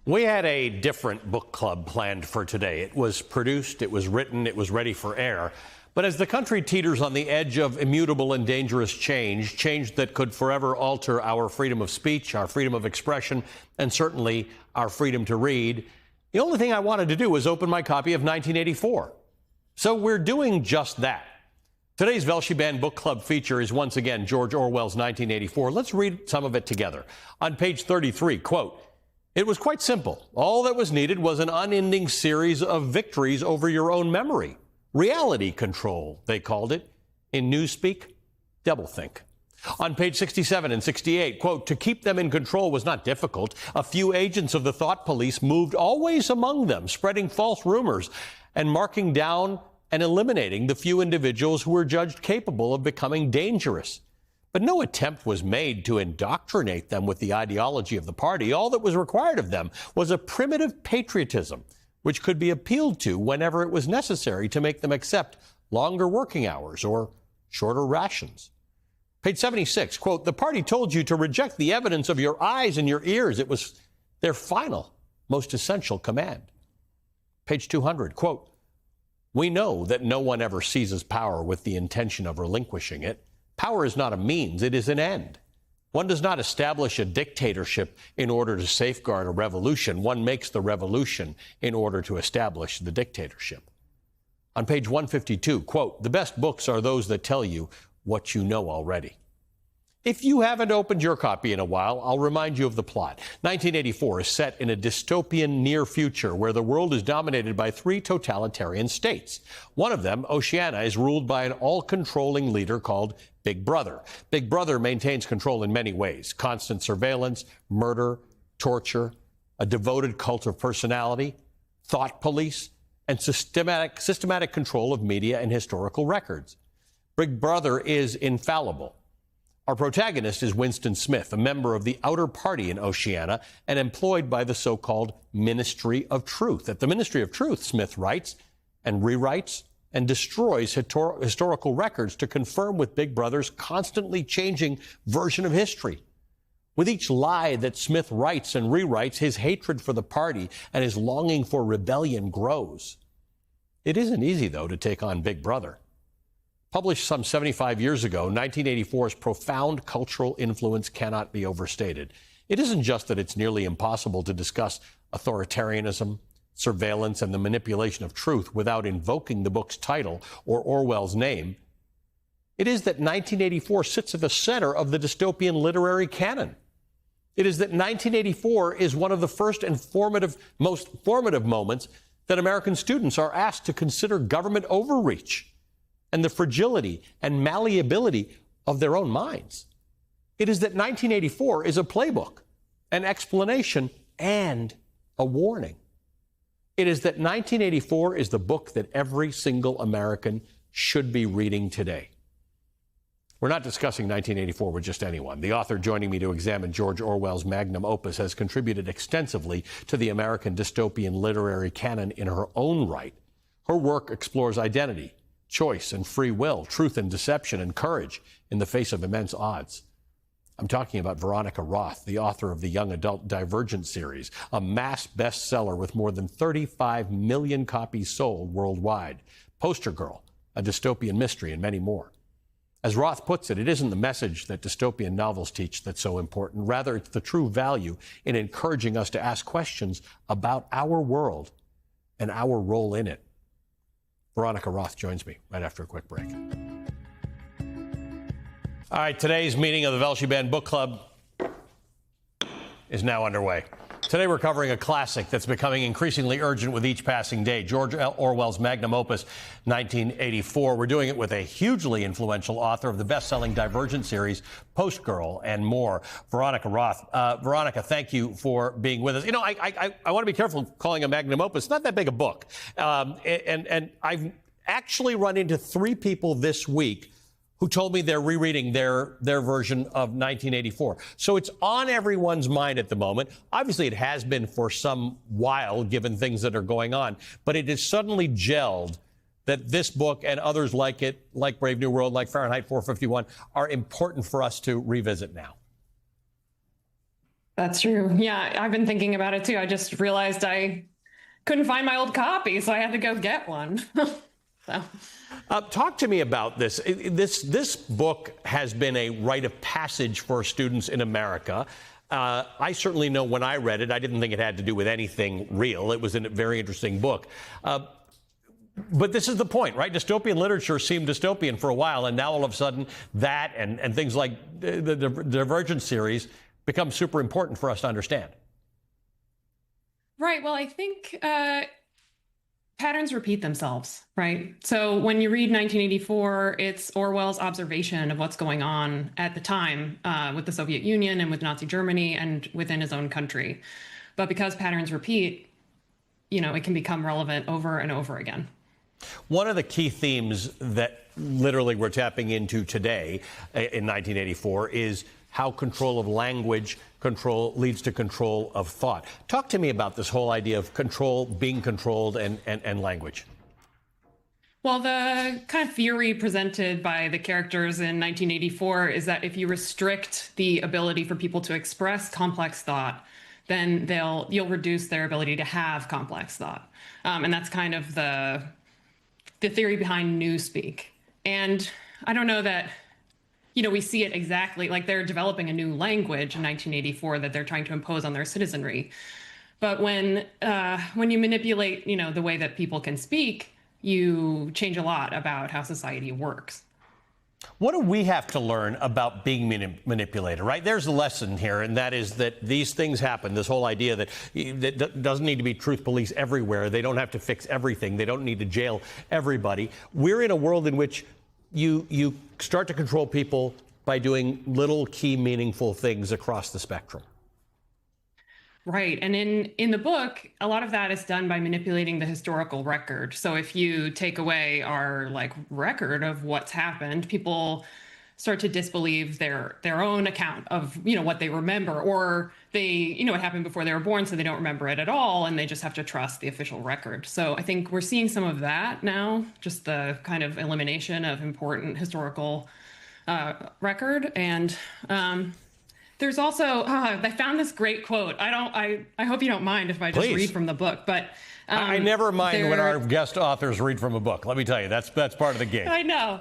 We had a different book club planned for today. It was produced, it was written, it was ready for air. But as the country teeters on the edge of immutable and dangerous change that could forever alter our freedom of speech, our freedom of expression, and certainly our freedom to read, the only thing I wanted to do was open my copy of 1984. So we're doing just that. Today's Velshi Band Book Club feature is once again George Orwell's 1984. Let's read some of it together. On page 33, quote, "It was quite simple. All that was needed was an unending series of victories over your own memory. Reality control, they called it. In newspeak, doublethink." On page 67 and 68, quote, "To keep them in control was not difficult. A few agents of the thought police moved always among them, spreading false rumors and marking down and eliminating the few individuals who were judged capable of becoming dangerous. But no attempt was made to indoctrinate them with the ideology of the party. All that was required of them was a primitive patriotism, which could be appealed to whenever it was necessary to make them accept longer working hours or shorter rations." Page 76, quote, "The party told you to reject the evidence of your eyes and your ears. It was their final, most essential command." Page 200, quote, "We know that no one ever seizes power with the intention of relinquishing it. Power is not a means, it is an end. One does not establish a dictatorship in order to safeguard a revolution. One makes the revolution in order to establish the dictatorship." On page 152, quote, "The best books are those that tell you what you know already." If you haven't opened your copy in a while, I'll remind you of the plot. 1984 is set in a dystopian near future where the world is dominated by three totalitarian states. One of them, Oceania, is ruled by an all-controlling leader called Big Brother. Big Brother maintains control in many ways: constant surveillance, murder, torture, a devoted cult of personality, thought police, and systematic control of media and historical records. Big Brother is infallible. Our protagonist is Winston Smith, a member of the outer party in Oceania and employed by the so-called Ministry of Truth. At the Ministry of Truth, Smith writes and rewrites and destroys historical records to confirm with Big Brother's constantly changing version of history. With each lie that Smith writes and rewrites, his hatred for the party and his longing for rebellion grows. It isn't easy, though, to take on Big Brother. Published some 75 years ago, 1984's profound cultural influence cannot be overstated. It isn't just that it's nearly impossible to discuss authoritarianism, surveillance, and the manipulation of truth without invoking the book's title or Orwell's name. It is that 1984 sits at the center of the dystopian literary canon. It is that 1984 is one of the first and most formative moments that American students are asked to consider government overreach and the fragility and malleability of their own minds. It is that 1984 is a playbook, an explanation, and a warning. It is that 1984 is the book that every single American should be reading today. We're not discussing 1984 with just anyone. The author joining me to examine George Orwell's magnum opus has contributed extensively to the American dystopian literary canon in her own right. Her work explores identity, choice and free will, truth and deception, and courage in the face of immense odds. I'm talking about Veronica Roth, the author of the young adult Divergent series, a mass bestseller with more than 35 million copies sold worldwide, Poster Girl, a dystopian mystery, and many more. As Roth puts it, it isn't the message that dystopian novels teach that's so important. Rather, it's the true value in encouraging us to ask questions about our world and our role in it. Veronica Roth joins me right after a quick break. All right, today's meeting of the Velshi Band Book Club is now underway. Today we're covering a classic that's becoming increasingly urgent with each passing day, George Orwell's magnum opus, 1984. We're doing it with a hugely influential author of the best-selling Divergent series, Poster Girl, and more, Veronica Roth. Veronica, thank you for being with us. You know, I want to be careful calling a magnum opus. It's not that big a book. And I've actually run into three people this week who told me they're rereading their version of 1984. So it's on everyone's mind at the moment. Obviously, it has been for some while, given things that are going on. But it has suddenly gelled that this book and others like it, like Brave New World, like Fahrenheit 451, are important for us to revisit now. That's true. Yeah, I've been thinking about it too. I just realized I couldn't find my old copy, so I had to go get one. So. Talk to me about this. This book has been a rite of passage for students in America. I certainly know when I read it, I didn't think it had to do with anything real. It was a very interesting book. But this is the point, right? Dystopian literature seemed dystopian for a while, and now all of a sudden that and things like the Divergent series become super important for us to understand. Right. Well, I think patterns repeat themselves, right? So when you read 1984, it's Orwell's observation of what's going on at the time with the Soviet Union and with Nazi Germany and within his own country. But because patterns repeat, it can become relevant over and over again. One of the key themes that literally we're tapping into today in 1984 is how control of language leads to control of thought. Talk to me about this whole idea of control, being controlled, and language. Well, the kind of theory presented by the characters in 1984 is that if you restrict the ability for people to express complex thought, then you'll reduce their ability to have complex thought. And that's kind of the theory behind Newspeak. And I don't know that we see it exactly, like they're developing a new language in 1984 that they're trying to impose on their citizenry. But when you manipulate, the way that people can speak, you change a lot about how society works. What do we have to learn about being manipulated, right? There's a lesson here, and that is that these things happen. This whole idea that doesn't need to be truth police everywhere. They don't have to fix everything. They don't need to jail everybody. We're in a world in which you start to control people by doing little key meaningful things across the spectrum. Right. And in the book, a lot of that is done by manipulating the historical record. So if you take away our record of what's happened, people start to disbelieve their own account of, what they remember, or they, it happened before they were born, so they don't remember it at all, and they just have to trust the official record. So I think we're seeing some of that now, just the kind of elimination of important historical record. And there's also, I found this great quote. I hope you don't mind if I just read from the book, but I never mind when our guest authors read from a book. Let me tell you, that's part of the gig. I know.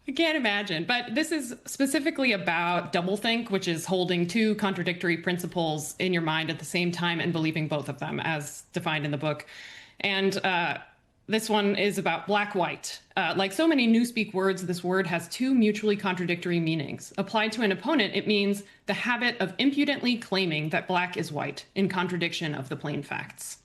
I can't imagine. But this is specifically about doublethink, which is holding two contradictory principles in your mind at the same time and believing both of them as defined in the book. And this one is about black-white. Like so many Newspeak words, this word has two mutually contradictory meanings. Applied to an opponent, it means the habit of impudently claiming that black is white in contradiction of the plain facts.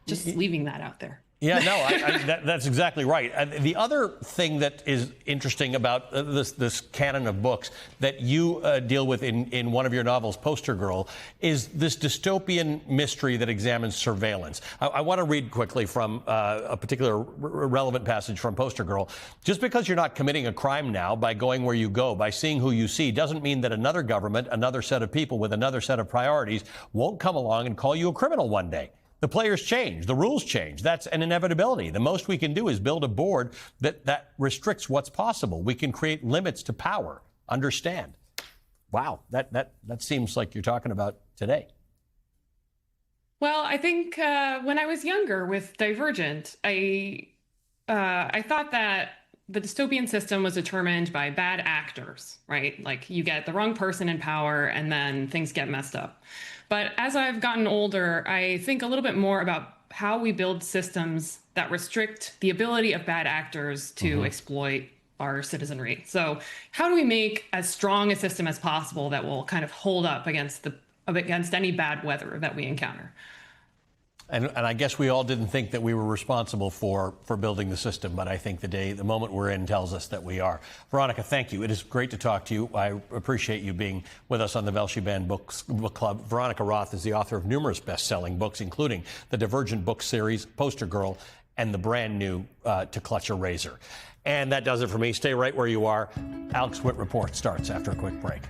Just leaving that out there. Yeah, no, that's exactly right. The other thing that is interesting about this canon of books that you deal with in one of your novels, Poster Girl, is this dystopian mystery that examines surveillance. I want to read quickly from a particular relevant passage from Poster Girl. Just because you're not committing a crime now by going where you go, by seeing who you see, doesn't mean that another government, another set of people with another set of priorities won't come along and call you a criminal one day. The players change. The rules change. That's an inevitability. The most we can do is build a board that restricts what's possible. We can create limits to power. Understand. Wow, that seems like you're talking about today. Well, I think when I was younger with Divergent, I thought that the dystopian system was determined by bad actors, right? Like you get the wrong person in power and then things get messed up. But as I've gotten older, I think a little bit more about how we build systems that restrict the ability of bad actors to exploit our citizenry. So how do we make as strong a system as possible that will kind of hold up against any bad weather that we encounter? And I guess we all didn't think that we were responsible for building the system, but I think the moment we're in tells us that we are. Veronica, thank you. It is great to talk to you. I appreciate you being with us on the Velshi Band Book Club. Veronica Roth is the author of numerous best-selling books, including the Divergent book series, Poster Girl, and the brand new To Clutch a Razor. And that does it for me. Stay right where you are. Alex Witt Report starts after a quick break.